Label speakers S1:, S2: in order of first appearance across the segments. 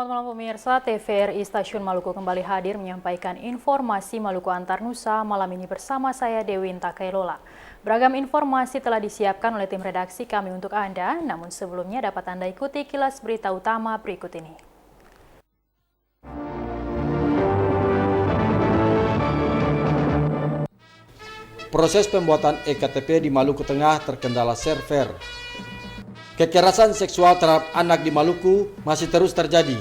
S1: Selamat malam pemirsa, TVRI Stasiun Maluku kembali hadir menyampaikan informasi Maluku Antar Nusa malam ini bersama saya Dewi Intakailola. Beragam informasi telah disiapkan oleh tim redaksi kami untuk Anda, namun sebelumnya dapat Anda ikuti kilas berita utama berikut ini.
S2: Proses pembuatan EKTP di Maluku Tengah terkendala server. Kekerasan seksual terhadap anak di Maluku masih terus terjadi.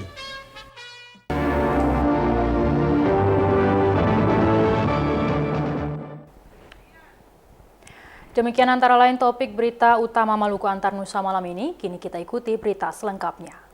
S1: Demikian antara lain topik berita utama Maluku Antar Nusa malam ini. Kini kita ikuti berita selengkapnya.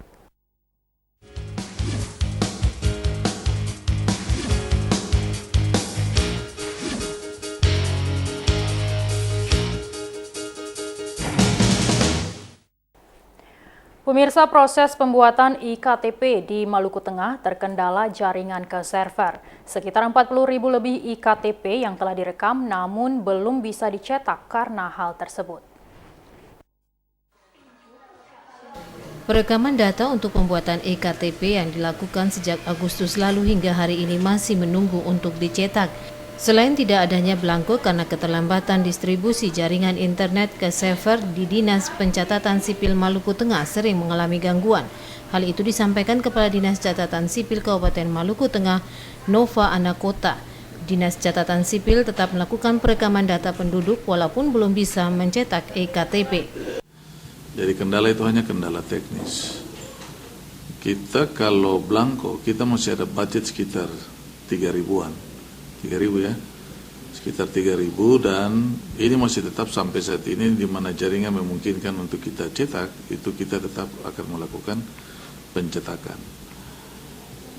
S1: Pemirsa, proses pembuatan IKTP di Maluku Tengah terkendala jaringan ke server. Sekitar 40.000 lebih IKTP yang telah direkam namun belum bisa dicetak karena hal tersebut.
S3: Perekaman data untuk pembuatan EKTP yang dilakukan sejak Agustus lalu hingga hari ini masih menunggu untuk dicetak. Selain tidak adanya belangko karena keterlambatan distribusi jaringan internet ke server di Dinas Pencatatan Sipil Maluku Tengah sering mengalami gangguan. Hal itu disampaikan Kepala Dinas Catatan Sipil Kabupaten Maluku Tengah, Nova Anakota. Dinas Catatan Sipil tetap melakukan perekaman data penduduk walaupun belum bisa mencetak EKTP.
S4: Jadi kendala itu hanya kendala teknis. Kita kalau belangko, kita masih ada budget sekitar 3.000-an. 3.000 ya, sekitar 3.000 dan ini masih tetap sampai saat ini di mana jaringan memungkinkan untuk kita cetak, itu kita tetap akan melakukan pencetakan.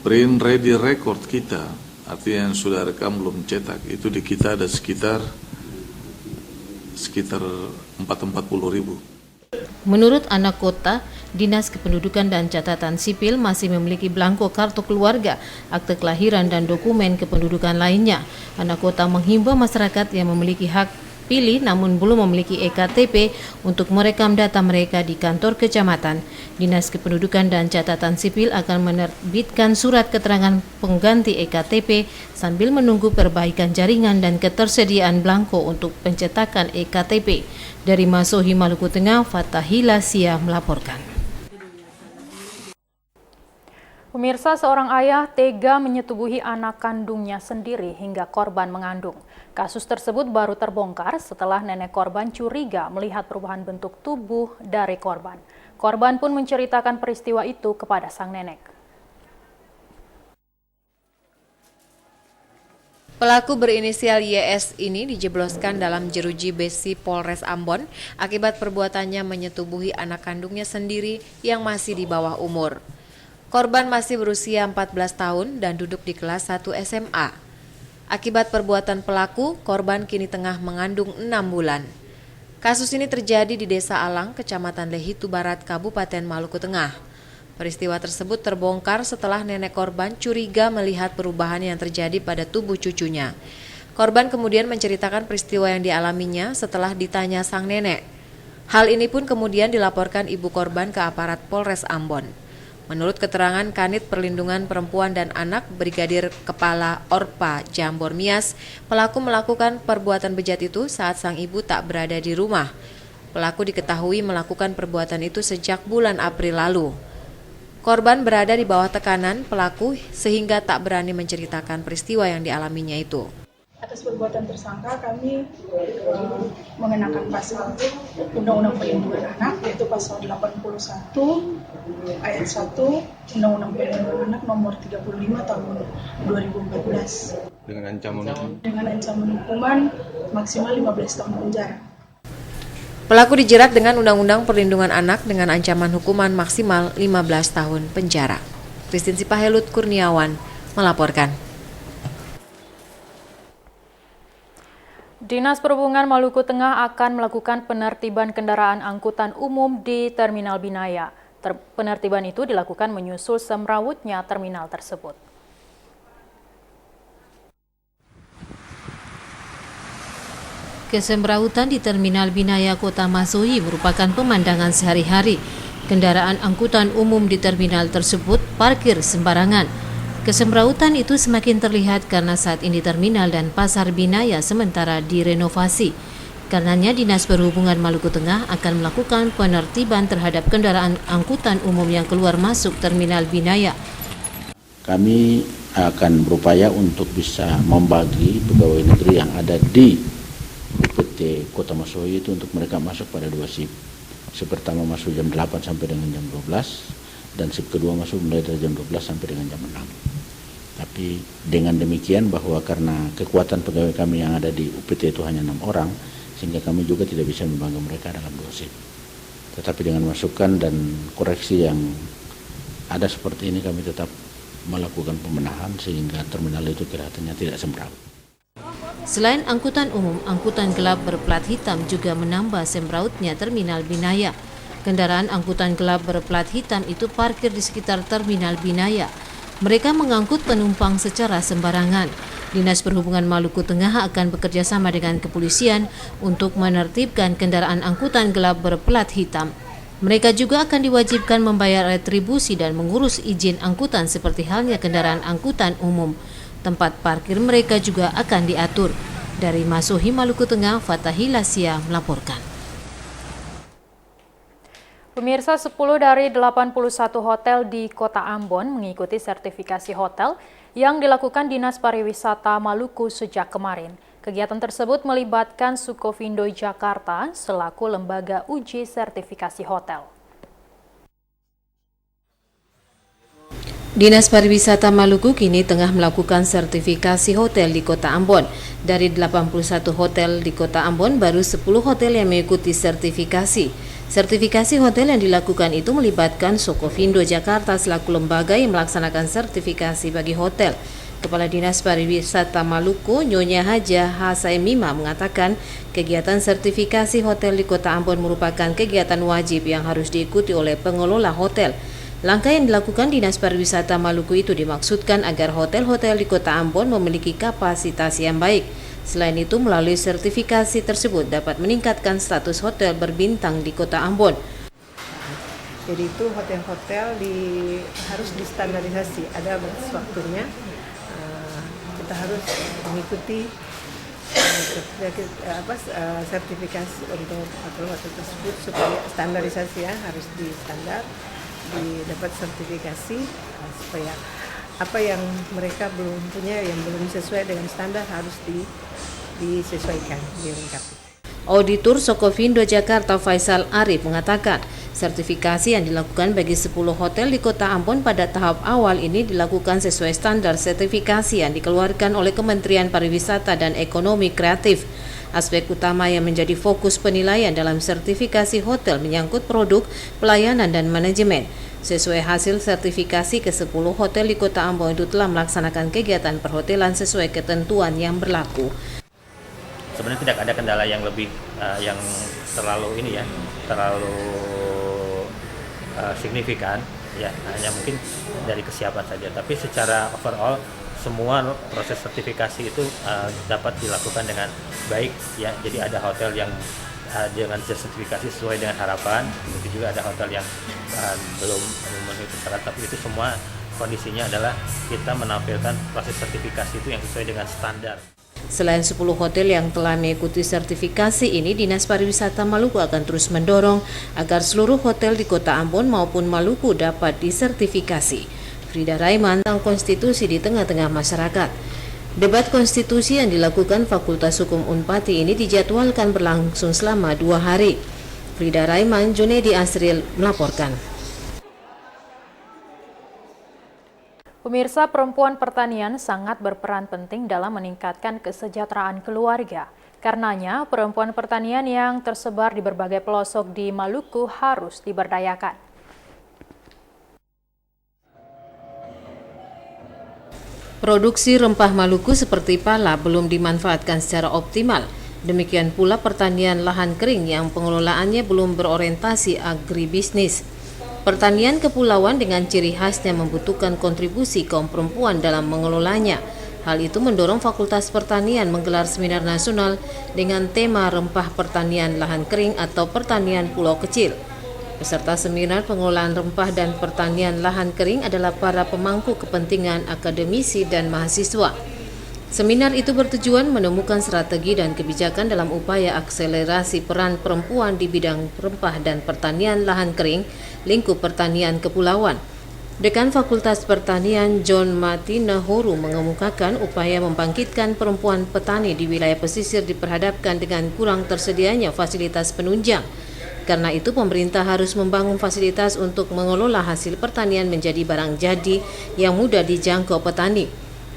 S4: Print ready record kita, artinya yang sudah rekam belum cetak, itu di kita ada sekitar 40.000.
S3: Menurut anak kota, Dinas Kependudukan dan Catatan Sipil masih memiliki belangko kartu keluarga, akte kelahiran dan dokumen kependudukan lainnya. Anak kota menghimbau masyarakat yang memiliki hak pilih namun belum memiliki EKTP untuk merekam data mereka di kantor kecamatan. Dinas Kependudukan dan Catatan Sipil akan menerbitkan surat keterangan pengganti EKTP sambil menunggu perbaikan jaringan dan ketersediaan belangko untuk pencetakan EKTP. Dari Masohi, Maluku Tengah, Fatahila Sia melaporkan.
S1: Pemirsa, seorang ayah tega menyetubuhi anak kandungnya sendiri hingga korban mengandung. Kasus tersebut baru terbongkar setelah nenek korban curiga melihat perubahan bentuk tubuh dari korban. Korban pun menceritakan peristiwa itu kepada sang nenek.
S5: Pelaku berinisial YS ini dijebloskan dalam jeruji besi Polres Ambon akibat perbuatannya menyetubuhi anak kandungnya sendiri yang masih di bawah umur. Korban masih berusia 14 tahun dan duduk di kelas 1 SMA. Akibat perbuatan pelaku, korban kini tengah mengandung 6 bulan. Kasus ini terjadi di Desa Alang, Kecamatan Lehitu Barat, Kabupaten Maluku Tengah. Peristiwa tersebut terbongkar setelah nenek korban curiga melihat perubahan yang terjadi pada tubuh cucunya. Korban kemudian menceritakan peristiwa yang dialaminya setelah ditanya sang nenek. Hal ini pun kemudian dilaporkan ibu korban ke aparat Polres Ambon. Menurut keterangan Kanit Perlindungan Perempuan dan Anak Brigadir Kepala Orpa Jambor Mias, pelaku melakukan perbuatan bejat itu saat sang ibu tak berada di rumah. Pelaku diketahui melakukan perbuatan itu sejak bulan April lalu. Korban berada di bawah tekanan pelaku sehingga tak berani menceritakan peristiwa yang dialaminya itu.
S6: Atas perbuatan tersangka kami mengenakan pasal Undang-Undang Perlindungan Anak yaitu pasal 81 ayat 1 Undang-Undang Perlindungan Anak nomor 35 tahun 2014 dengan ancaman hukuman maksimal 15 tahun penjara.
S5: Pelaku dijerat dengan Undang-Undang Perlindungan Anak dengan ancaman hukuman maksimal 15 tahun penjara. Christine Sipahelut Kurniawan melaporkan.
S1: Dinas Perhubungan Maluku Tengah akan melakukan penertiban kendaraan angkutan umum di Terminal Binaya. Penertiban itu dilakukan menyusul semrawutnya terminal tersebut.
S3: Kesemrawutan di Terminal Binaya Kota Masohi merupakan pemandangan sehari-hari. Kendaraan angkutan umum di terminal tersebut parkir sembarangan. Kesemrautan itu semakin terlihat karena saat ini terminal dan pasar Binaya sementara direnovasi. Karenanya Dinas Perhubungan Maluku Tengah akan melakukan penertiban terhadap kendaraan angkutan umum yang keluar masuk terminal Binaya.
S7: Kami akan berupaya untuk bisa membagi pegawai negeri yang ada di UPT Kota Masohi itu untuk mereka masuk pada 2 shift. Shift pertama masuk jam 8 sampai dengan jam 12 dan shift kedua masuk mulai dari jam 12 sampai dengan jam 6. Tapi dengan demikian bahwa karena kekuatan pegawai kami yang ada di UPT itu hanya 6 orang, sehingga kami juga tidak bisa membagi mereka dalam 2 shift. Tetapi dengan masukan dan koreksi yang ada seperti ini, kami tetap melakukan pembenahan sehingga terminal itu kelihatannya tidak semrawut.
S3: Selain angkutan umum, angkutan gelap berplat hitam juga menambah semrautnya terminal Binaya. Kendaraan angkutan gelap berplat hitam itu parkir di sekitar terminal Binaya. Mereka mengangkut penumpang secara sembarangan. Dinas Perhubungan Maluku Tengah akan bekerja sama dengan kepolisian untuk menertibkan kendaraan angkutan gelap berplat hitam. Mereka juga akan diwajibkan membayar retribusi dan mengurus izin angkutan seperti halnya kendaraan angkutan umum. Tempat parkir mereka juga akan diatur. Dari Masohi, Maluku Tengah, Fatahi Lasya melaporkan.
S1: Pemirsa, 10 dari 81 hotel di Kota Ambon mengikuti sertifikasi hotel yang dilakukan Dinas Pariwisata Maluku sejak kemarin. Kegiatan tersebut melibatkan Sukovindo Jakarta selaku lembaga uji sertifikasi hotel.
S3: Dinas Pariwisata Maluku kini tengah melakukan sertifikasi hotel di Kota Ambon. Dari 81 hotel di Kota Ambon, baru 10 hotel yang mengikuti sertifikasi. Sertifikasi hotel yang dilakukan itu melibatkan Sukovindo Jakarta selaku lembaga yang melaksanakan sertifikasi bagi hotel. Kepala Dinas Pariwisata Maluku, Nyonya Haja Hasaimima mengatakan kegiatan sertifikasi hotel di Kota Ambon merupakan kegiatan wajib yang harus diikuti oleh pengelola hotel. Langkah yang dilakukan Dinas Pariwisata Maluku itu dimaksudkan agar hotel-hotel di Kota Ambon memiliki kapasitas yang baik. Selain itu, melalui sertifikasi tersebut dapat meningkatkan status hotel berbintang di Kota Ambon.
S8: Jadi itu hotel-hotel harus distandarisasi, ada batas waktunya. Kita harus mengikuti sertifikasi untuk hotel-hotel tersebut supaya standarisasi harus didapat sertifikasi supaya apa yang mereka belum punya yang belum sesuai dengan standar harus disesuaikan, dilengkapi.
S3: Auditor Sukovindo Jakarta Faisal Arif mengatakan, sertifikasi yang dilakukan bagi 10 hotel di Kota Ambon pada tahap awal ini dilakukan sesuai standar sertifikasi yang dikeluarkan oleh Kementerian Pariwisata dan Ekonomi Kreatif. Aspek utama yang menjadi fokus penilaian dalam sertifikasi hotel menyangkut produk, pelayanan, dan manajemen. Sesuai hasil sertifikasi, ke-10 hotel di Kota Ambon itu telah melaksanakan kegiatan perhotelan sesuai ketentuan yang berlaku.
S9: Sebenarnya tidak ada kendala yang lebih yang terlalu signifikan, ya hanya mungkin dari kesiapan saja. Tapi secara overall semua proses sertifikasi itu dapat dilakukan dengan baik, ya. Jadi ada hotel yang dengan sertifikasi sesuai dengan harapan, itu juga ada hotel yang belum memenuhi syarat. Tapi itu semua kondisinya adalah kita menampilkan proses sertifikasi itu yang sesuai dengan standar.
S3: Selain 10 hotel yang telah mengikuti sertifikasi ini, Dinas Pariwisata Maluku akan terus mendorong agar seluruh hotel di Kota Ambon maupun Maluku dapat disertifikasi. Frida Raiman tentang konstitusi di tengah-tengah masyarakat. Debat konstitusi yang dilakukan Fakultas Hukum Unpati ini dijadwalkan berlangsung selama 2 hari. Frida Raiman, Junedi Asril melaporkan.
S1: Pemirsa, perempuan pertanian sangat berperan penting dalam meningkatkan kesejahteraan keluarga. Karenanya, perempuan pertanian yang tersebar di berbagai pelosok di Maluku harus diberdayakan.
S3: Produksi rempah Maluku seperti pala belum dimanfaatkan secara optimal. Demikian pula pertanian lahan kering yang pengelolaannya belum berorientasi agribisnis. Pertanian kepulauan dengan ciri khasnya membutuhkan kontribusi kaum perempuan dalam mengelolanya. Hal itu mendorong Fakultas Pertanian menggelar seminar nasional dengan tema rempah pertanian lahan kering atau pertanian pulau kecil. Peserta seminar pengelolaan rempah dan pertanian lahan kering adalah para pemangku kepentingan akademisi dan mahasiswa. Seminar itu bertujuan menemukan strategi dan kebijakan dalam upaya akselerasi peran perempuan di bidang rempah dan pertanian lahan kering, lingkup pertanian kepulauan. Dekan Fakultas Pertanian John Mati Nahoru mengemukakan upaya membangkitkan perempuan petani di wilayah pesisir diperhadapkan dengan kurang tersedianya fasilitas penunjang. Karena itu pemerintah harus membangun fasilitas untuk mengelola hasil pertanian menjadi barang jadi yang mudah dijangkau petani.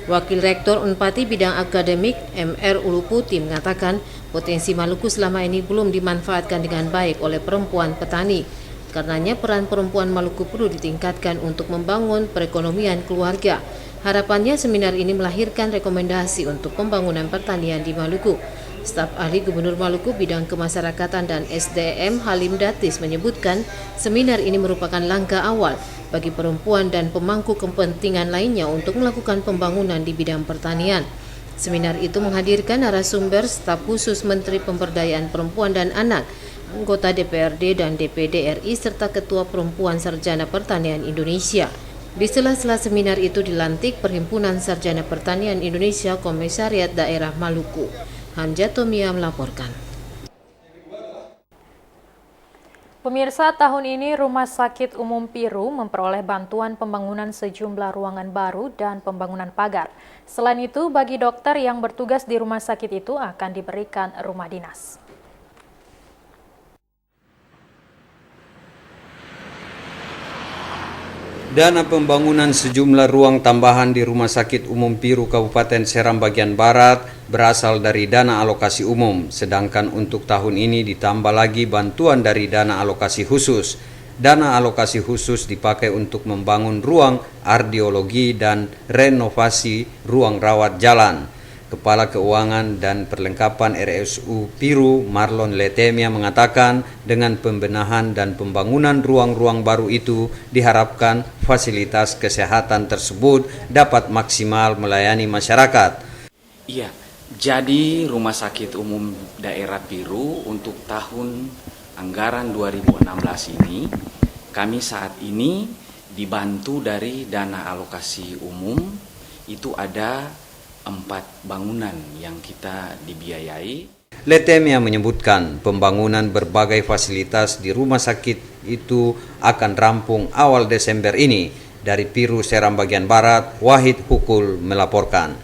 S3: Wakil Rektor Unpati Bidang Akademik MR Uluputi mengatakan potensi Maluku selama ini belum dimanfaatkan dengan baik oleh perempuan petani. Karenanya peran perempuan Maluku perlu ditingkatkan untuk membangun perekonomian keluarga. Harapannya seminar ini melahirkan rekomendasi untuk pembangunan pertanian di Maluku. Staf ahli Gubernur Maluku bidang kemasyarakatan dan SDM Halim Datis menyebutkan seminar ini merupakan langkah awal bagi perempuan dan pemangku kepentingan lainnya untuk melakukan pembangunan di bidang pertanian. Seminar itu menghadirkan narasumber staf khusus Menteri Pemberdayaan Perempuan dan Anak, anggota DPRD dan DPD RI serta Ketua Perempuan Sarjana Pertanian Indonesia. Di sela-sela seminar itu dilantik Perhimpunan Sarjana Pertanian Indonesia Komisariat Daerah Maluku. Hamzah Tomia melaporkan.
S1: Pemirsa, tahun ini Rumah Sakit Umum Piru memperoleh bantuan pembangunan sejumlah ruangan baru dan pembangunan pagar. Selain itu, bagi dokter yang bertugas di rumah sakit itu akan diberikan rumah dinas.
S2: Dana pembangunan sejumlah ruang tambahan di Rumah Sakit Umum Piru Kabupaten Seram bagian Barat berasal dari dana alokasi umum, sedangkan untuk tahun ini ditambah lagi bantuan dari dana alokasi khusus. Dana alokasi khusus dipakai untuk membangun ruang ardiologi dan renovasi ruang rawat jalan. Kepala Keuangan dan Perlengkapan RSU Piru, Marlon Letemia mengatakan dengan pembenahan dan pembangunan ruang-ruang baru itu diharapkan fasilitas kesehatan tersebut dapat maksimal melayani masyarakat.
S10: Iya, jadi Rumah Sakit Umum Daerah Piru untuk tahun anggaran 2016 ini, kami saat ini dibantu dari dana alokasi umum, itu ada 4 bangunan yang kita dibiayai.
S2: Letemia menyebutkan pembangunan berbagai fasilitas di rumah sakit itu akan rampung awal Desember ini. Dari Piru Seram bagian Barat, Wahid Hukul melaporkan.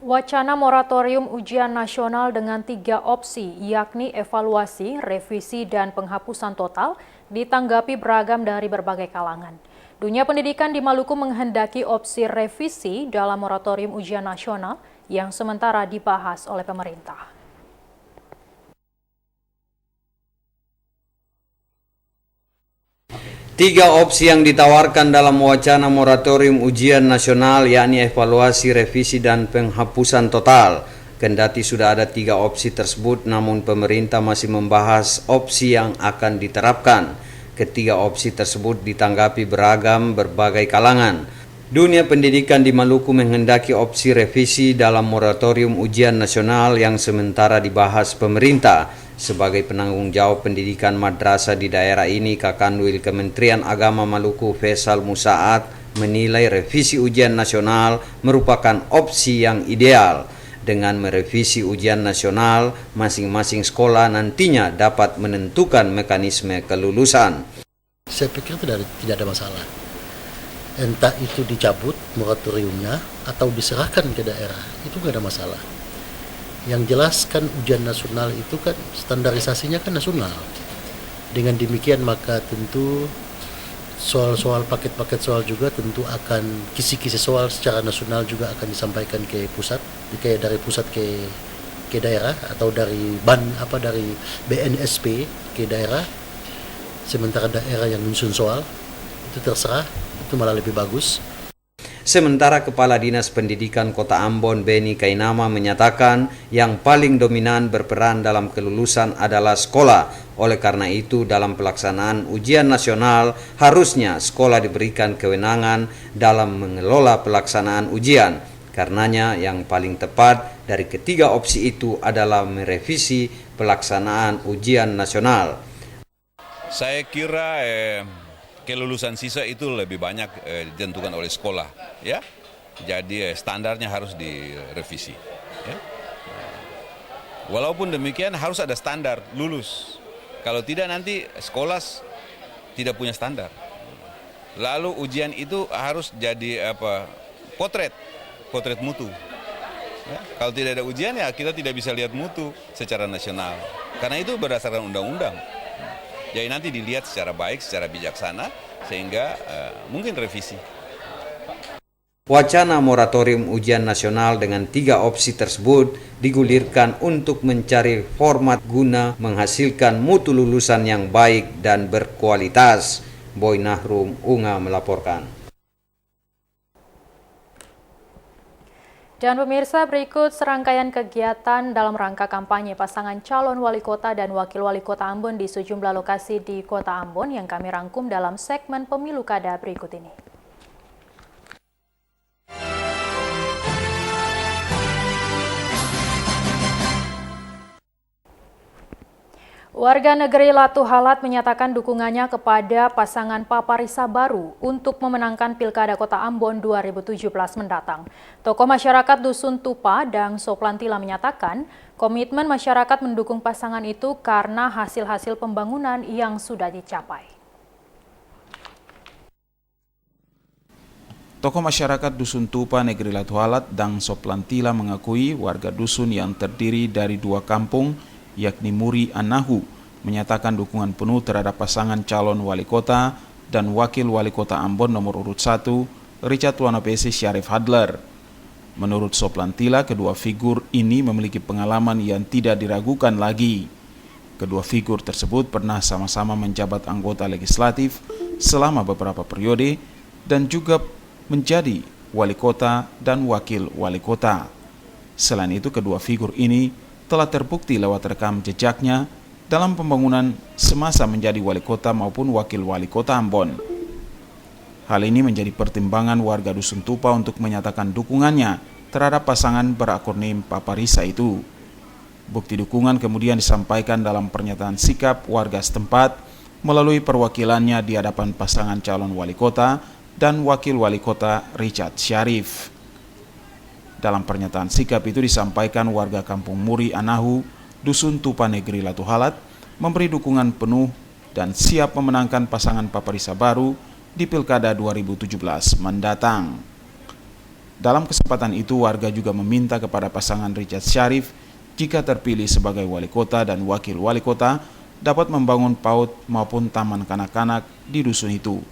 S1: Wacana moratorium ujian nasional dengan 3 opsi, yakni evaluasi, revisi, dan penghapusan total, ditanggapi beragam dari berbagai kalangan. Dunia pendidikan di Maluku menghendaki opsi revisi dalam moratorium ujian nasional yang sementara dibahas oleh pemerintah.
S2: Tiga opsi yang ditawarkan dalam wacana moratorium ujian nasional yakni evaluasi, revisi, dan penghapusan total. Kendati sudah ada 3 opsi tersebut, namun pemerintah masih membahas opsi yang akan diterapkan. Ketiga opsi tersebut ditanggapi beragam berbagai kalangan. Dunia pendidikan di Maluku menghendaki opsi revisi dalam moratorium ujian nasional yang sementara dibahas pemerintah. Sebagai penanggung jawab pendidikan madrasah di daerah ini, Kakanwil Kementerian Agama Maluku Faisal Musaad menilai revisi ujian nasional merupakan opsi yang ideal. Dengan merevisi ujian nasional, masing-masing sekolah nantinya dapat menentukan mekanisme kelulusan.
S11: Saya pikir tidak ada masalah. Entah itu dicabut moratoriumnya atau diserahkan ke daerah, itu tidak ada masalah. Yang jelas kan ujian nasional itu kan standarisasinya kan nasional. Dengan demikian maka tentu soal-soal paket-paket soal juga tentu akan kisi-kisi soal secara nasional juga akan disampaikan ke pusat, kayak dari pusat ke daerah atau dari dari BNSP ke daerah. Sementara daerah yang menyusun soal itu terserah, itu malah lebih bagus.
S2: Sementara Kepala Dinas Pendidikan Kota Ambon Beni Kainama menyatakan yang paling dominan berperan dalam kelulusan adalah sekolah. Oleh karena itu dalam pelaksanaan ujian nasional harusnya sekolah diberikan kewenangan dalam mengelola pelaksanaan ujian. Karenanya yang paling tepat dari ketiga opsi itu adalah merevisi pelaksanaan ujian nasional.
S12: Saya kira kelulusan siswa itu lebih banyak ditentukan oleh sekolah, ya. Jadi standarnya harus direvisi. Ya. Walaupun demikian harus ada standar lulus. Kalau tidak nanti sekolah tidak punya standar. Lalu ujian itu harus jadi potret mutu. Ya, kalau tidak ada ujian ya kita tidak bisa lihat mutu secara nasional. Karena itu berdasarkan undang-undang. Jadi nanti dilihat secara baik, secara bijaksana sehingga mungkin revisi.
S2: Wacana moratorium ujian nasional dengan 3 opsi tersebut digulirkan untuk mencari format guna menghasilkan mutu lulusan yang baik dan berkualitas. Boy Nahrum Unga melaporkan.
S1: Dan pemirsa, berikut serangkaian kegiatan dalam rangka kampanye pasangan calon wali kota dan wakil wali kota Ambon di sejumlah lokasi di kota Ambon yang kami rangkum dalam segmen Pemilu Kada berikut ini. Warga negeri Latu Halat menyatakan dukungannya kepada pasangan Paparisa Baru untuk memenangkan Pilkada Kota Ambon 2017 mendatang. Tokoh masyarakat Dusun Tupa dan Soplantila menyatakan komitmen masyarakat mendukung pasangan itu karena hasil-hasil pembangunan yang sudah dicapai.
S13: Tokoh masyarakat Dusun Tupa Negeri Latu Halat dan Soplantila mengakui warga dusun yang terdiri dari 2 kampung yakni Muri Anahu, menyatakan dukungan penuh terhadap pasangan calon wali kota dan wakil wali kota Ambon nomor urut 1, Richard Wanapesi Syarif Hadler. Menurut Soplantila, kedua figur ini memiliki pengalaman yang tidak diragukan lagi. Kedua figur tersebut pernah sama-sama menjabat anggota legislatif selama beberapa periode dan juga menjadi wali kota dan wakil wali kota. Selain itu, kedua figur ini telah terbukti lewat rekam jejaknya dalam pembangunan semasa menjadi wali kota maupun wakil wali kota Ambon. Hal ini menjadi pertimbangan warga Dusun Tupa untuk menyatakan dukungannya terhadap pasangan berakronim Paparisa itu. Bukti dukungan kemudian disampaikan dalam pernyataan sikap warga setempat melalui perwakilannya di hadapan pasangan calon wali kota dan wakil wali kota Richard Syarif. Dalam pernyataan sikap itu disampaikan warga kampung Muri Anahu, Dusun Tupa Negeri Latu Halat, memberi dukungan penuh dan siap memenangkan pasangan Paparisa Baru di Pilkada 2017 mendatang. Dalam kesempatan itu, warga juga meminta kepada pasangan Richard Syarif, jika terpilih sebagai wali kota dan wakil wali kota, dapat membangun PAUD maupun taman kanak-kanak di dusun itu.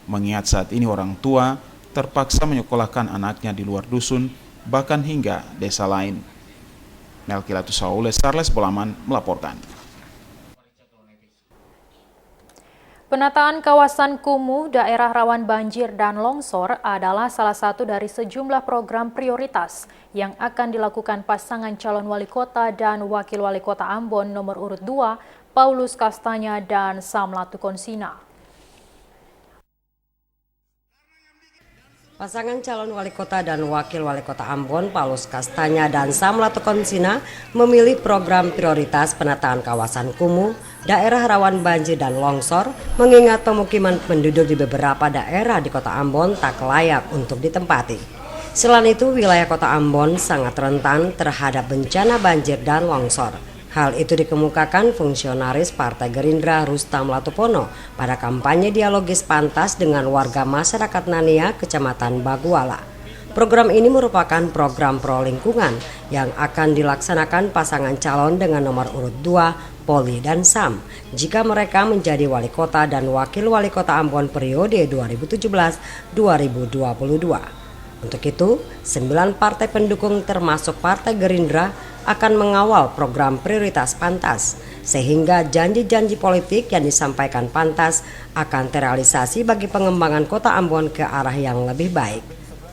S13: Mengingat saat ini orang tua terpaksa menyekolahkan anaknya di luar dusun, bahkan hingga desa lain. Melkilatu Saule, Charles Bolaman melaporkan.
S1: Penataan kawasan kumuh daerah rawan banjir dan longsor adalah salah satu dari sejumlah program prioritas yang akan dilakukan pasangan calon wali kota dan wakil wali kota Ambon nomor urut 2, Paulus Kastanya dan Sam Latukonsina.
S14: Pasangan calon wali kota dan wakil wali kota Ambon, Paulus Kastanya dan Sam Latukonsina memilih program prioritas penataan kawasan kumuh, daerah rawan banjir dan longsor, mengingat pemukiman penduduk di beberapa daerah di kota Ambon tak layak untuk ditempati. Selain itu, wilayah kota Ambon sangat rentan terhadap bencana banjir dan longsor. Hal itu dikemukakan fungsionaris Partai Gerindra Rustam Latupono pada kampanye dialogis pantas dengan warga masyarakat Nania, Kecamatan Baguala. Program ini merupakan program pro lingkungan yang akan dilaksanakan pasangan calon dengan nomor urut 2, Poli dan Sam, jika mereka menjadi wali kota dan wakil wali kota Ambon periode 2017-2022. Untuk itu, 9 partai pendukung termasuk Partai Gerindra akan mengawal program prioritas Pantas, sehingga janji-janji politik yang disampaikan Pantas akan terrealisasi bagi pengembangan kota Ambon ke arah yang lebih baik.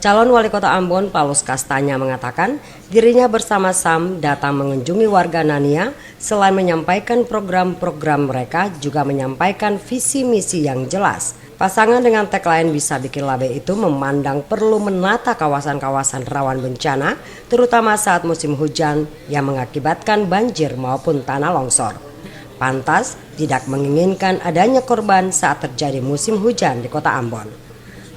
S14: Calon wali kota Ambon, Paulus Kastanya, mengatakan dirinya bersama Sam datang mengunjungi warga Nania. Selain menyampaikan program-program mereka, juga menyampaikan visi misi yang jelas. Pasangan dengan tagline Bisa Bikin Labe itu memandang perlu menata kawasan-kawasan rawan bencana, terutama saat musim hujan yang mengakibatkan banjir maupun tanah longsor. Pantas tidak menginginkan adanya korban saat terjadi musim hujan di Kota Ambon.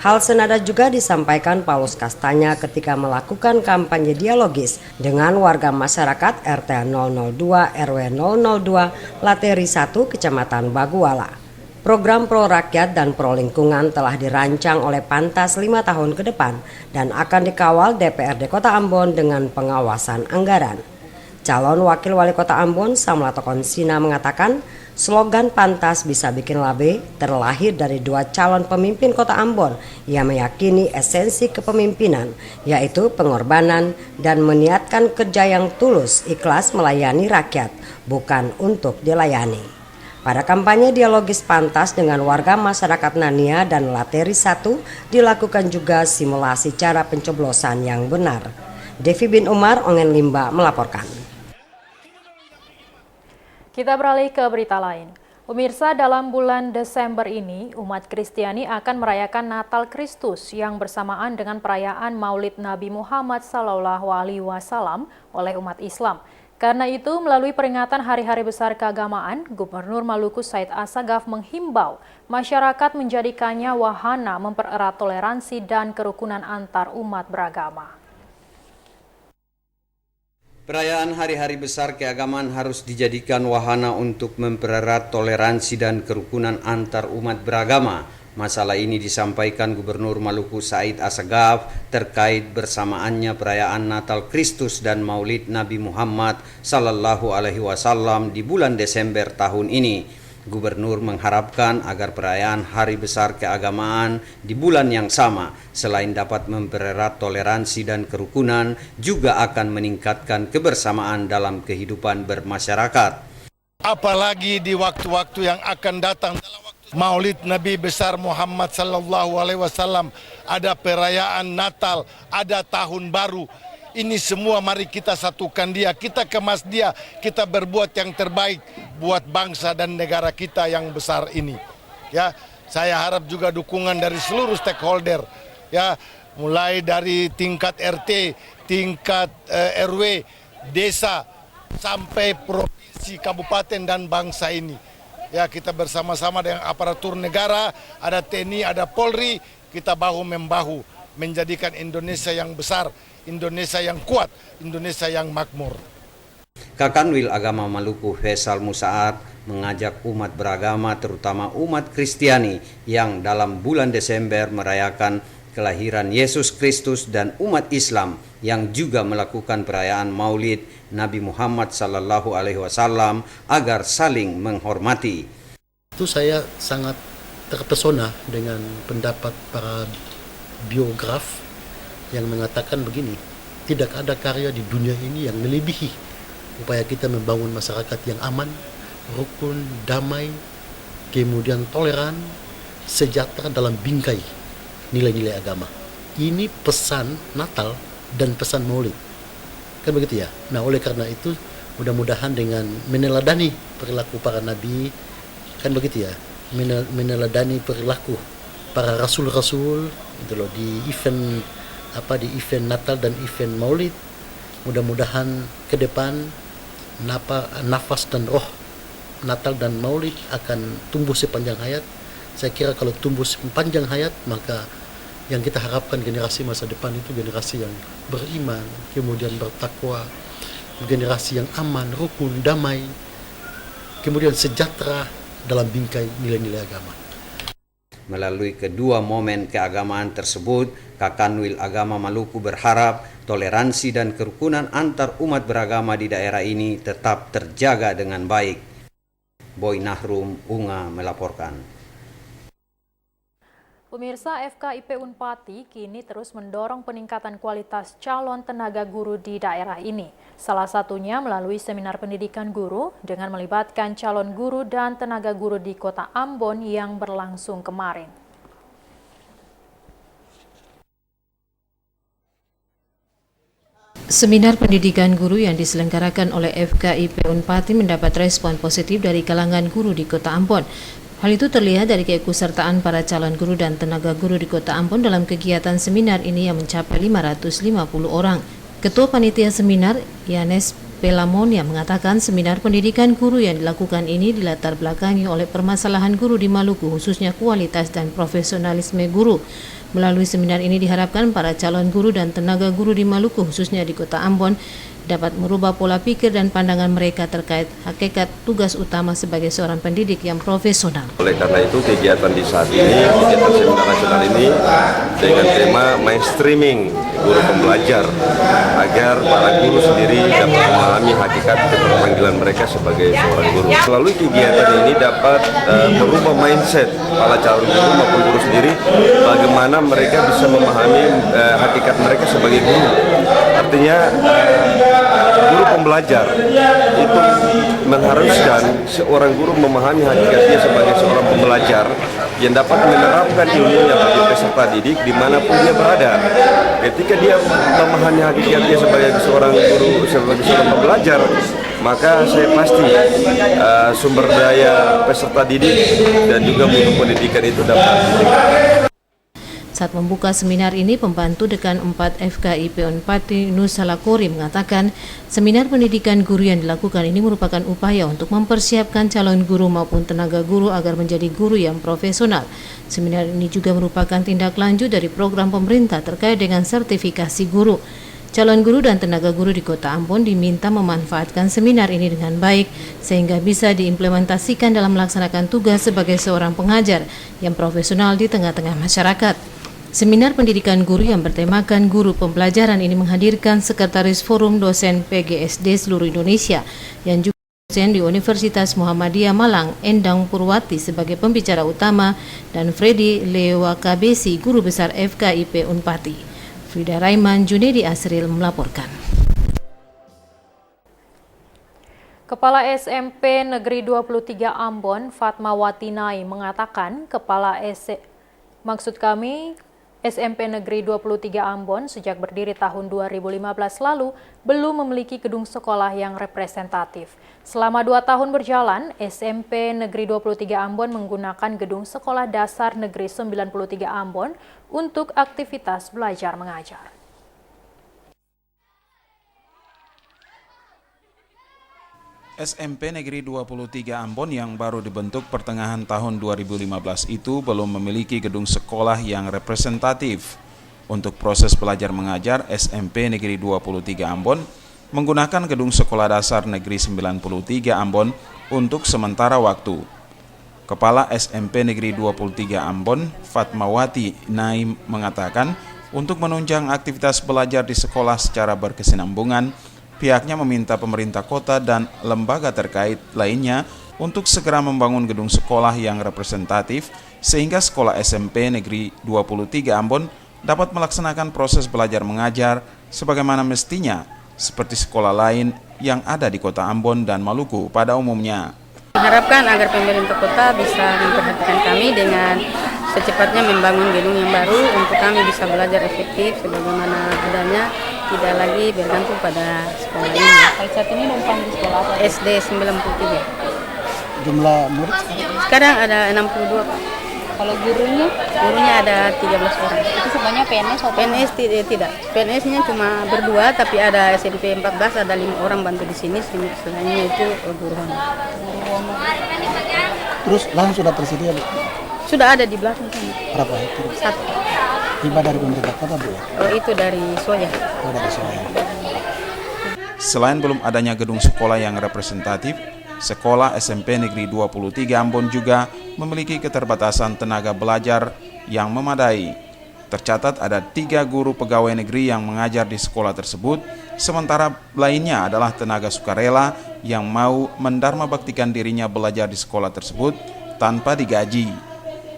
S14: Hal senada juga disampaikan Paulus Kastanya ketika melakukan kampanye dialogis dengan warga masyarakat RT 002 RW 002 Lateri 1 Kecamatan Baguala. Program pro rakyat dan pro lingkungan telah dirancang oleh Pantas 5 tahun ke depan dan akan dikawal DPRD Kota Ambon dengan pengawasan anggaran. Calon Wakil Wali Kota Ambon Samlato Konsina mengatakan slogan Pantas Bisa Bikin Labe terlahir dari dua calon pemimpin Kota Ambon yang meyakini esensi kepemimpinan, yaitu pengorbanan dan meniatkan kerja yang tulus ikhlas melayani rakyat, bukan untuk dilayani. Pada kampanye dialogis Pantas dengan warga masyarakat Nania dan Lateri 1 dilakukan juga simulasi cara pencoblosan yang benar. Devi bin Umar, Ongen Limba melaporkan.
S1: Kita beralih ke berita lain. Pemirsa, dalam bulan Desember ini, umat Kristiani akan merayakan Natal Kristus yang bersamaan dengan perayaan Maulid Nabi Muhammad SAW oleh umat Islam. Karena itu, melalui peringatan Hari-Hari Besar Keagamaan, Gubernur Maluku Said Assagaf menghimbau masyarakat menjadikannya wahana mempererat toleransi dan kerukunan antar umat beragama.
S2: Perayaan Hari-Hari Besar Keagamaan harus dijadikan wahana untuk mempererat toleransi dan kerukunan antar umat beragama. Masalah ini disampaikan Gubernur Maluku Said Assagaf terkait bersamaannya perayaan Natal Kristus dan Maulid Nabi Muhammad Sallallahu Alaihi Wasallam di bulan Desember tahun ini. Gubernur mengharapkan agar perayaan Hari Besar Keagamaan di bulan yang sama, selain dapat mempererat toleransi dan kerukunan, juga akan meningkatkan kebersamaan dalam kehidupan bermasyarakat.
S15: Apalagi di waktu-waktu yang akan datang, Maulid Nabi besar Muhammad Sallallahu Alaihi Wasallam, ada perayaan Natal, ada Tahun Baru. Ini semua mari kita satukan dia, kita kemas dia, kita berbuat yang terbaik buat bangsa dan negara kita yang besar ini. Ya, saya harap juga dukungan dari seluruh stakeholder, ya, mulai dari tingkat RT, tingkat RW, desa, sampai provinsi, kabupaten dan bangsa ini. Ya, kita bersama-sama dengan aparatur negara, ada TNI, ada Polri, kita bahu-membahu menjadikan Indonesia yang besar, Indonesia yang kuat, Indonesia yang makmur.
S2: Kakanwil Agama Maluku Faisal Musaad mengajak umat beragama, terutama umat Kristiani yang dalam bulan Desember merayakan kelahiran Yesus Kristus dan umat Islam yang juga melakukan perayaan Maulid Nabi Muhammad Sallallahu Alaihi Wasallam agar saling menghormati.
S11: Itu saya sangat terpesona dengan pendapat para biograf yang mengatakan begini, tidak ada karya di dunia ini yang melebihi upaya kita membangun masyarakat yang aman, rukun, damai, kemudian toleran, sejahtera dalam bingkai nilai-nilai agama. Ini pesan Natal dan pesan Maulid, kan begitu ya. Nah, oleh karena itu mudah-mudahan dengan meneladani perilaku para nabi, kan begitu ya, meneladani perilaku para rasul-rasul gitu loh, di event Natal dan event Maulid, mudah-mudahan ke depan nafas dan roh Natal dan Maulid akan tumbuh sepanjang hayat. Saya kira kalau tumbuh sepanjang hayat, maka yang kita harapkan generasi masa depan itu generasi yang beriman, kemudian bertakwa, generasi yang aman, rukun, damai, kemudian sejahtera dalam bingkai nilai-nilai agama.
S2: Melalui kedua momen keagamaan tersebut, Kakanwil Agama Maluku berharap toleransi dan kerukunan antar umat beragama di daerah ini tetap terjaga dengan baik. Boy Nahrum, Unga melaporkan.
S1: Pemirsa, FKIP Unpati kini terus mendorong peningkatan kualitas calon tenaga guru di daerah ini. Salah satunya melalui seminar pendidikan guru dengan melibatkan calon guru dan tenaga guru di Kota Ambon yang berlangsung kemarin.
S3: Seminar pendidikan guru yang diselenggarakan oleh FKIP Unpati mendapat respon positif dari kalangan guru di Kota Ambon. Hal itu terlihat dari keikutsertaan para calon guru dan tenaga guru di Kota Ambon dalam kegiatan seminar ini yang mencapai 550 orang. Ketua Panitia Seminar, Yanes Pelamonia, mengatakan seminar pendidikan guru yang dilakukan ini dilatar belakangi oleh permasalahan guru di Maluku, khususnya kualitas dan profesionalisme guru. Melalui seminar ini diharapkan para calon guru dan tenaga guru di Maluku, khususnya di Kota Ambon, dapat merubah pola pikir dan pandangan mereka terkait hakikat tugas utama sebagai seorang pendidik yang profesional.
S16: Oleh karena itu kegiatan di saat ini, kegiatan seminar nasional ini dengan tema mainstreaming guru pembelajar agar para guru sendiri dapat memahami hakikat keterpanggilan mereka sebagai seorang guru. Melalui kegiatan ini dapat merubah mindset para calon guru maupun guru sendiri bagaimana mereka bisa memahami hakikat mereka sebagai guru. Artinya guru pembelajar itu mengharuskan seorang guru memahami hakikatnya sebagai seorang pembelajar yang dapat menerapkan ilmunya bagi peserta didik dimanapun dia berada. Ketika dia memahami hakikatnya sebagai seorang guru, sebagai seorang pembelajar, maka saya pasti sumber daya peserta didik dan juga mutu pendidikan itu dapat ditingkatkan.
S3: Saat membuka seminar ini, pembantu Dekan 4 FKIP Unpati Nusalakori mengatakan seminar pendidikan guru yang dilakukan ini merupakan upaya untuk mempersiapkan calon guru maupun tenaga guru agar menjadi guru yang profesional. Seminar ini juga merupakan tindak lanjut dari program pemerintah terkait dengan sertifikasi guru. Calon guru dan tenaga guru di Kota Ambon diminta memanfaatkan seminar ini dengan baik sehingga bisa diimplementasikan dalam melaksanakan tugas sebagai seorang pengajar yang profesional di tengah-tengah masyarakat. Seminar pendidikan guru yang bertemakan guru pembelajaran ini menghadirkan Sekretaris Forum Dosen PGSD seluruh Indonesia yang juga dosen di Universitas Muhammadiyah Malang, Endang Purwati sebagai pembicara utama dan Freddy Lewakabesi, Guru Besar FKIP Unpati. Frida Raiman, Junedi Asril melaporkan.
S1: Kepala SMP Negeri 23 Ambon, Fatmawati Nai, mengatakan SMP Negeri 23 Ambon sejak berdiri tahun 2015 lalu belum memiliki gedung sekolah yang representatif. Selama 2 tahun berjalan, SMP Negeri 23 Ambon menggunakan gedung sekolah dasar Negeri 93 Ambon untuk aktivitas belajar mengajar.
S13: SMP Negeri 23 Ambon yang baru dibentuk pertengahan tahun 2015 itu belum memiliki gedung sekolah yang representatif. Untuk proses belajar mengajar, SMP Negeri 23 Ambon menggunakan gedung sekolah dasar Negeri 93 Ambon untuk sementara waktu. Kepala SMP Negeri 23 Ambon, Fatmawati Naim, mengatakan untuk menunjang aktivitas belajar di sekolah secara berkesinambungan, pihaknya meminta pemerintah kota dan lembaga terkait lainnya untuk segera membangun gedung sekolah yang representatif sehingga sekolah SMP Negeri 23 Ambon dapat melaksanakan proses belajar mengajar sebagaimana mestinya seperti sekolah lain yang ada di Kota Ambon dan Maluku pada umumnya.
S17: Diharapkan agar pemerintah kota bisa memperhatikan kami dengan secepatnya membangun gedung yang baru untuk kami bisa belajar efektif sebagaimana adanya, tidak lagi bergantung pada sekolah ini.
S1: Kalau saat ini numpang di sekolah apa?
S17: SD 93.
S18: Jumlah murid
S17: sekarang ada 62, Pak.
S1: Kalau gurunya?
S17: Gurunya ada 13 orang.
S1: Itu semuanya PNS atau?
S17: PNS tidak. PNS-nya cuma berdua, tapi ada SMP 14, ada 5 orang bantu di sini. Selainnya itu guru honor.
S18: Terus lahan sudah tersedia, Bu?
S17: Sudah ada di belakang sini.
S18: Berapa itu?
S17: 1.
S18: Tiba dari pemerintah kota, Bu ya?
S17: Oh, itu dari Soya.
S18: Oh, dari Soya.
S13: Selain belum adanya gedung sekolah yang representatif, sekolah SMP Negeri 23 Ambon juga memiliki keterbatasan tenaga belajar yang memadai. Tercatat ada 3 guru pegawai negeri yang mengajar di sekolah tersebut, sementara lainnya adalah tenaga sukarela yang mau mendarma baktikan dirinya belajar di sekolah tersebut tanpa digaji.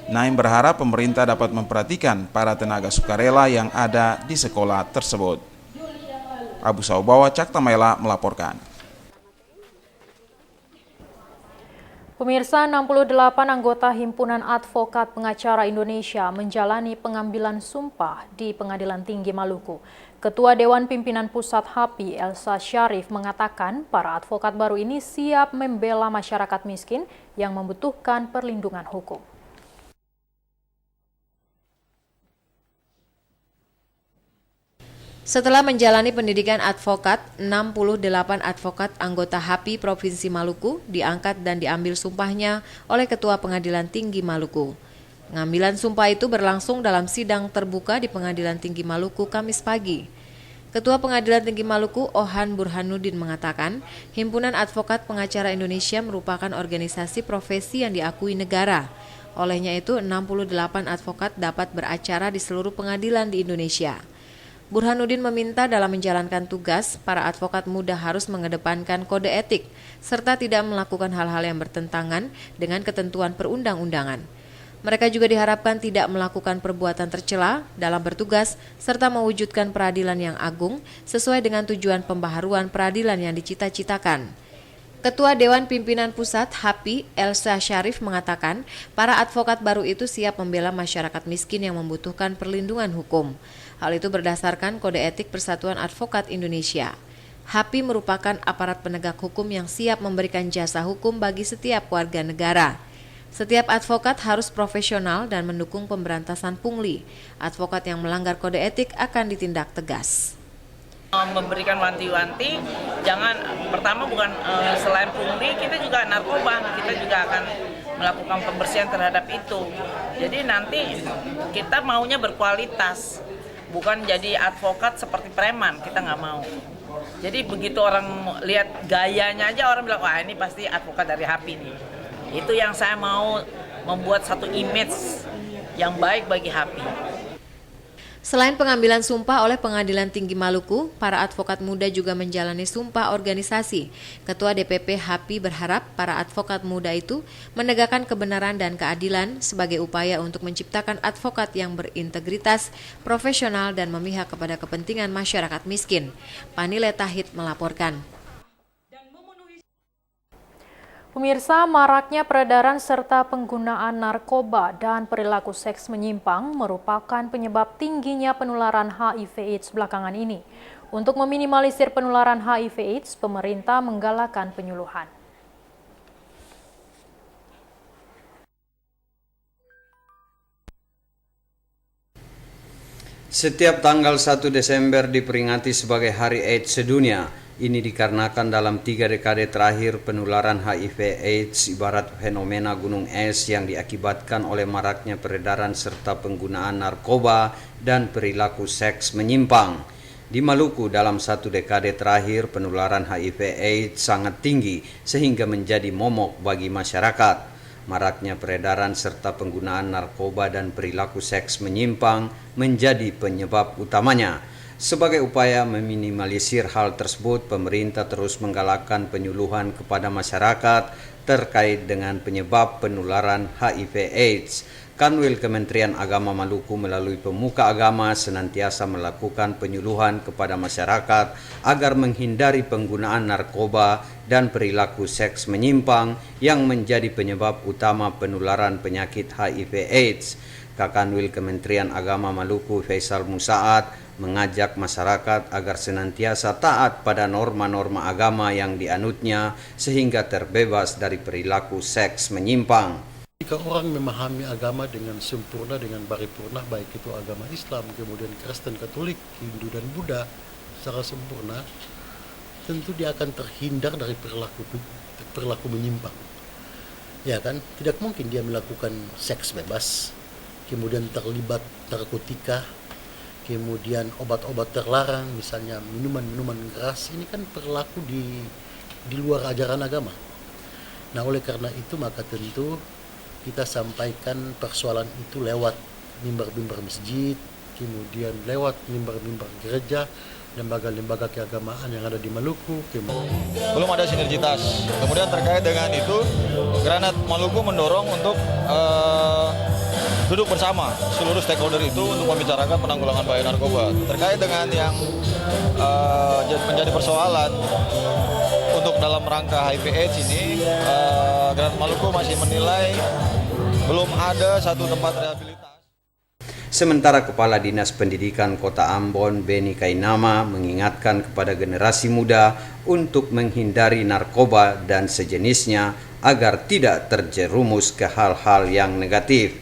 S13: Naim berharap pemerintah dapat memperhatikan para tenaga sukarela yang ada di sekolah tersebut. Abu Saubawa, Caktamela melaporkan.
S1: Pemirsa, 68 anggota Himpunan Advokat Pengacara Indonesia menjalani pengambilan sumpah di Pengadilan Tinggi Maluku. Ketua Dewan Pimpinan Pusat HAPI, Elsa Syarif, mengatakan para advokat baru ini siap membela masyarakat miskin yang membutuhkan perlindungan hukum.
S5: Setelah menjalani pendidikan advokat, 68 advokat anggota HAPI Provinsi Maluku diangkat dan diambil sumpahnya oleh Ketua Pengadilan Tinggi Maluku. Pengambilan sumpah itu berlangsung dalam sidang terbuka di Pengadilan Tinggi Maluku Kamis pagi. Ketua Pengadilan Tinggi Maluku, Ohan Burhanuddin, mengatakan Himpunan Advokat Pengacara Indonesia merupakan organisasi profesi yang diakui negara. Olehnya itu, 68 advokat dapat beracara di seluruh pengadilan di Indonesia. Burhanuddin meminta dalam menjalankan tugas, para advokat muda harus mengedepankan kode etik, serta tidak melakukan hal-hal yang bertentangan dengan ketentuan perundang-undangan. Mereka juga diharapkan tidak melakukan perbuatan tercela dalam bertugas, serta mewujudkan peradilan yang agung sesuai dengan tujuan pembaharuan peradilan yang dicita-citakan. Ketua Dewan Pimpinan Pusat HAPI, Elsa Syarif, mengatakan para advokat baru itu siap membela masyarakat miskin yang membutuhkan perlindungan hukum. Hal itu berdasarkan Kode Etik Persatuan Advokat Indonesia. HAPI merupakan aparat penegak hukum yang siap memberikan jasa hukum bagi setiap warga negara. Setiap advokat harus profesional dan mendukung pemberantasan pungli. Advokat yang melanggar kode etik akan ditindak tegas.
S19: Memberikan wanti-wanti, jangan pertama bukan selain pungli, kita juga narkoba, kita juga akan melakukan pembersihan terhadap itu. Jadi nanti kita maunya berkualitas, bukan jadi advokat seperti preman, kita nggak mau. Jadi begitu orang lihat gayanya aja orang bilang, wah ini pasti advokat dari HAPI nih. Itu yang saya mau, membuat satu image yang baik bagi HAPI.
S5: Selain pengambilan sumpah oleh Pengadilan Tinggi Maluku, para advokat muda juga menjalani sumpah organisasi. Ketua DPP HAPI berharap para advokat muda itu menegakkan kebenaran dan keadilan sebagai upaya untuk menciptakan advokat yang berintegritas, profesional, dan memihak kepada kepentingan masyarakat miskin. Panile Tahid melaporkan.
S1: Pemirsa, maraknya peredaran serta penggunaan narkoba dan perilaku seks menyimpang merupakan penyebab tingginya penularan HIV/AIDS belakangan ini. Untuk meminimalisir penularan HIV/AIDS, pemerintah menggalakkan penyuluhan.
S2: Setiap tanggal 1 Desember diperingati sebagai Hari AIDS Sedunia. Ini dikarenakan dalam 3 dekade terakhir penularan HIV/AIDS ibarat fenomena gunung es yang diakibatkan oleh maraknya peredaran serta penggunaan narkoba dan perilaku seks menyimpang. Di Maluku dalam 1 dekade terakhir penularan HIV/AIDS sangat tinggi sehingga menjadi momok bagi masyarakat. Maraknya peredaran serta penggunaan narkoba dan perilaku seks menyimpang menjadi penyebab utamanya. Sebagai upaya meminimalisir hal tersebut, pemerintah terus menggalakkan penyuluhan kepada masyarakat terkait dengan penyebab penularan HIV/AIDS. Kanwil Kementerian Agama Maluku melalui pemuka agama senantiasa melakukan penyuluhan kepada masyarakat agar menghindari penggunaan narkoba dan perilaku seks menyimpang yang menjadi penyebab utama penularan penyakit HIV/AIDS. Kakanwil Kementerian Agama Maluku Faisal Musaad mengajak masyarakat agar senantiasa taat pada norma-norma agama yang dianutnya sehingga terbebas dari perilaku seks menyimpang.
S11: Jika orang memahami agama dengan sempurna, dengan paripurna, baik itu agama Islam, kemudian Kristen, Katolik, Hindu, dan Buddha secara sempurna, tentu dia akan terhindar dari perilaku menyimpang. Ya kan, tidak mungkin dia melakukan seks bebas, kemudian terlibat narkotika, kemudian obat-obat terlarang, misalnya minuman-minuman keras, ini kan perilaku di luar ajaran agama. Nah, oleh karena itu maka tentu kita sampaikan persoalan itu lewat mimbar-mimbar masjid, kemudian lewat mimbar-mimbar gereja, lembaga-lembaga keagamaan yang ada di Maluku.
S20: Belum ada sinergitas. Kemudian terkait dengan itu, Granat Maluku mendorong untuk duduk bersama seluruh stakeholder itu untuk membicarakan penanggulangan bahaya narkoba. Terkait dengan yang menjadi persoalan untuk dalam rangka HIV/AIDS ini, Granat Maluku masih menilai belum ada satu tempat rehabilitasi.
S2: Sementara Kepala Dinas Pendidikan Kota Ambon, Beni Kainama, mengingatkan kepada generasi muda untuk menghindari narkoba dan sejenisnya agar tidak terjerumus ke hal-hal yang negatif.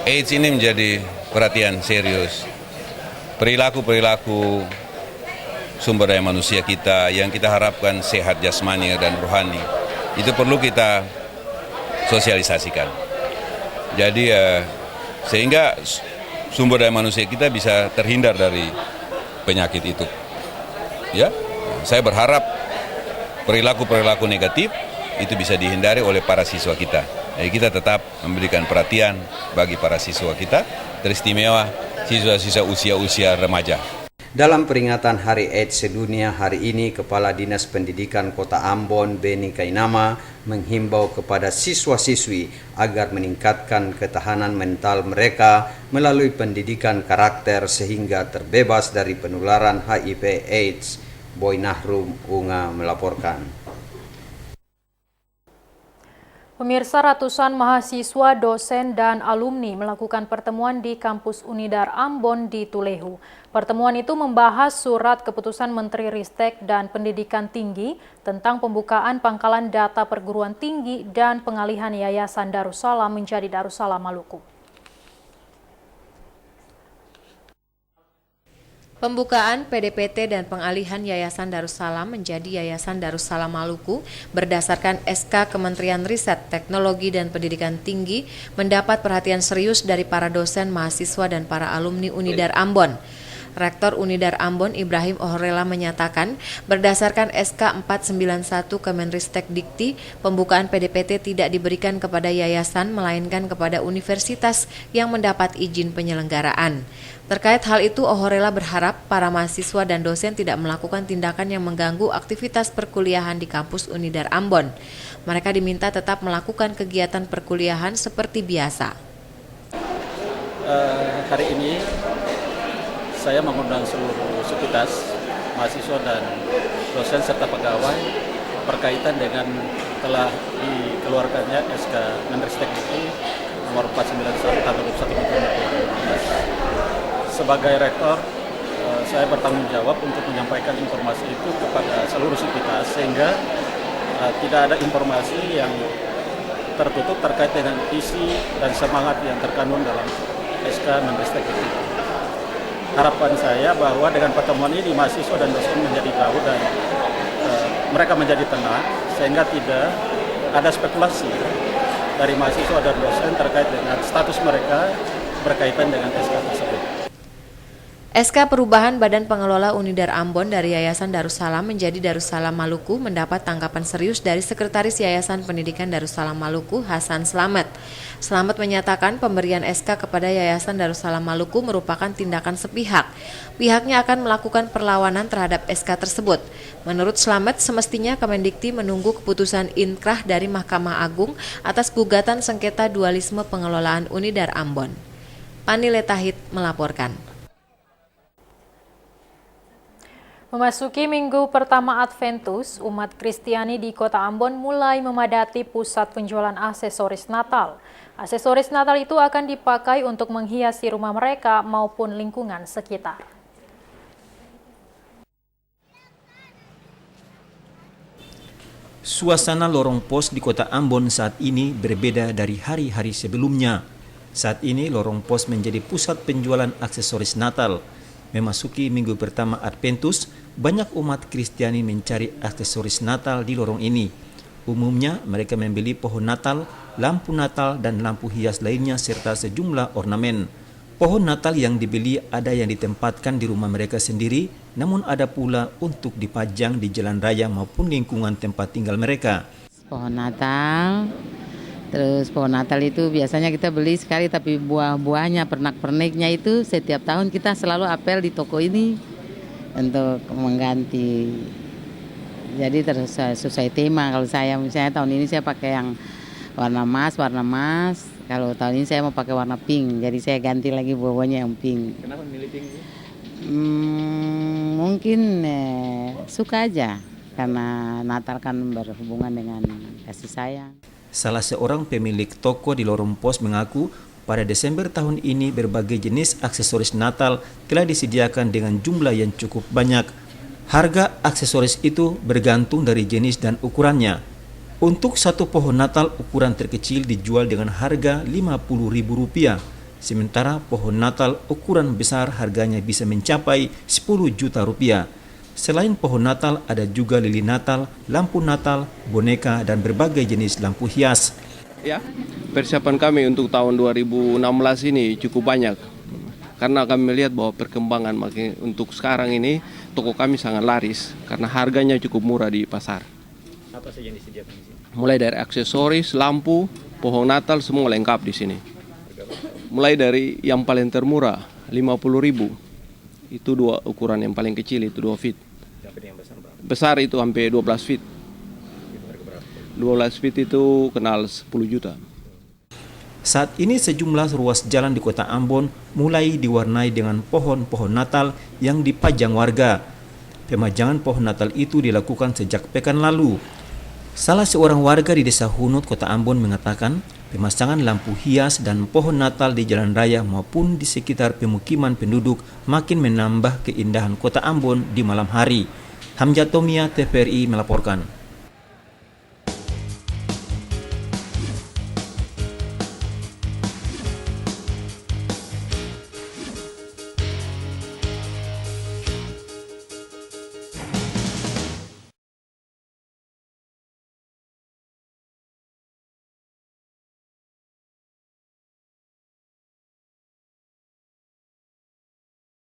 S12: AIDS ini menjadi perhatian serius. Perilaku-perilaku sumber daya manusia kita yang kita harapkan sehat jasmani dan rohani, itu perlu kita sosialisasikan. Jadi sehingga sumber daya manusia kita bisa terhindar dari penyakit itu. Ya, saya berharap perilaku-perilaku negatif itu bisa dihindari oleh para siswa kita. Jadi kita tetap memberikan perhatian bagi para siswa kita, teristimewa siswa-siswa usia-usia remaja.
S2: Dalam peringatan Hari AIDS Sedunia hari ini, Kepala Dinas Pendidikan Kota Ambon, Beni Kainama, menghimbau kepada siswa-siswi agar meningkatkan ketahanan mental mereka melalui pendidikan karakter sehingga terbebas dari penularan HIV/AIDS. Boy Nahrum, Unga melaporkan.
S1: Pemirsa, ratusan mahasiswa, dosen, dan alumni melakukan pertemuan di kampus Unidar Ambon di Tulehu. Pertemuan itu membahas surat keputusan Menteri Ristek dan Pendidikan Tinggi tentang pembukaan pangkalan data perguruan tinggi dan pengalihan Yayasan Darussalam menjadi Darussalam Maluku.
S5: Pembukaan PDPT dan pengalihan Yayasan Darussalam menjadi Yayasan Darussalam Maluku berdasarkan SK Kementerian Riset, Teknologi, dan Pendidikan Tinggi mendapat perhatian serius dari para dosen, mahasiswa, dan para alumni Unidar Ambon. Rektor Unidar Ambon Ibrahim Ohrela menyatakan berdasarkan SK 491 Kemenristek Dikti, pembukaan PDPT tidak diberikan kepada yayasan melainkan kepada universitas yang mendapat izin penyelenggaraan. Terkait hal itu, Ohrela berharap para mahasiswa dan dosen tidak melakukan tindakan yang mengganggu aktivitas perkuliahan di kampus Unidar Ambon. Mereka diminta tetap melakukan kegiatan perkuliahan seperti biasa.
S21: Hari ini saya mengundang seluruh sivitas, mahasiswa dan dosen serta pegawai berkaitan dengan telah dikeluarkannya SK Menristek Dikti nomor 491 tanggal 21 November 2015. Sebagai rektor, saya bertanggung jawab untuk menyampaikan informasi itu kepada seluruh sivitas sehingga tidak ada informasi yang tertutup terkait dengan isi dan semangat yang terkandung dalam SK Menristek Dikti. Harapan saya bahwa dengan pertemuan ini mahasiswa dan dosen menjadi tahu dan mereka menjadi tenang sehingga tidak ada spekulasi dari mahasiswa dan dosen terkait dengan status mereka berkaitan dengan SK tersebut.
S5: SK Perubahan Badan Pengelola Unidar Ambon dari Yayasan Darussalam menjadi Darussalam Maluku mendapat tanggapan serius dari Sekretaris Yayasan Pendidikan Darussalam Maluku, Hasan Slamet. Slamet menyatakan pemberian SK kepada Yayasan Darussalam Maluku merupakan tindakan sepihak. Pihaknya akan melakukan perlawanan terhadap SK tersebut. Menurut Slamet, semestinya Kemendikti menunggu keputusan inkrah dari Mahkamah Agung atas gugatan sengketa dualisme pengelolaan Unidar Ambon. Pani Letahid melaporkan.
S1: Memasuki minggu pertama Adventus, umat Kristiani di Kota Ambon mulai memadati pusat penjualan aksesoris Natal. Aksesoris Natal itu akan dipakai untuk menghiasi rumah mereka maupun lingkungan sekitar.
S22: Suasana lorong pos di Kota Ambon saat ini berbeda dari hari-hari sebelumnya. Saat ini lorong pos menjadi pusat penjualan aksesoris Natal. Memasuki minggu pertama Adventus, banyak umat Kristiani mencari aksesoris Natal di lorong ini. Umumnya mereka membeli pohon Natal, lampu Natal, dan lampu hias lainnya serta sejumlah ornamen. Pohon Natal yang dibeli ada yang ditempatkan di rumah mereka sendiri, namun ada pula untuk dipajang di jalan raya maupun lingkungan tempat tinggal mereka.
S23: Pohon Natal, terus pohon Natal itu biasanya kita beli sekali, tapi buah-buahnya, pernak-perniknya itu setiap tahun kita selalu apel di toko ini untuk mengganti. Jadi terus sesuai tema. Kalau saya misalnya tahun ini saya pakai yang warna emas. Kalau tahun ini saya mau pakai warna pink, jadi saya ganti lagi buah-buahnya yang pink.
S22: Kenapa memilih pink?
S23: Mungkin suka aja, karena Natal kan berhubungan dengan kasih sayang.
S22: Salah seorang pemilik toko di Lorong Pos mengaku pada Desember tahun ini berbagai jenis aksesoris Natal telah disediakan dengan jumlah yang cukup banyak. Harga aksesoris itu bergantung dari jenis dan ukurannya. Untuk satu pohon Natal ukuran terkecil dijual dengan harga Rp50.000, sementara pohon Natal ukuran besar harganya bisa mencapai Rp10 juta. Selain pohon Natal, ada juga lilin Natal, lampu Natal, boneka, dan berbagai jenis lampu hias.
S4: Ya, persiapan kami untuk tahun 2016 ini cukup banyak. Karena kami melihat bahwa perkembangan untuk sekarang ini, toko kami sangat laris karena harganya cukup murah di pasar.
S22: Apa saja yang disediakan di sini?
S4: Mulai dari aksesoris, lampu, pohon Natal, semua lengkap di sini. Mulai dari yang paling termurah, Rp50.000. Itu dua ukuran, yang paling kecil itu 2 feet. Besar itu sampai 12 feet. 12 feet itu kenal 10 juta.
S22: Saat ini sejumlah ruas jalan di kota Ambon mulai diwarnai dengan pohon-pohon Natal yang dipajang warga. Pemajangan pohon Natal itu dilakukan sejak pekan lalu. Salah seorang warga di Desa Hunut, Kota Ambon mengatakan pemasangan lampu hias dan pohon Natal di jalan raya maupun di sekitar pemukiman penduduk makin menambah keindahan Kota Ambon di malam hari. Hamzah Tomia, TVRI melaporkan.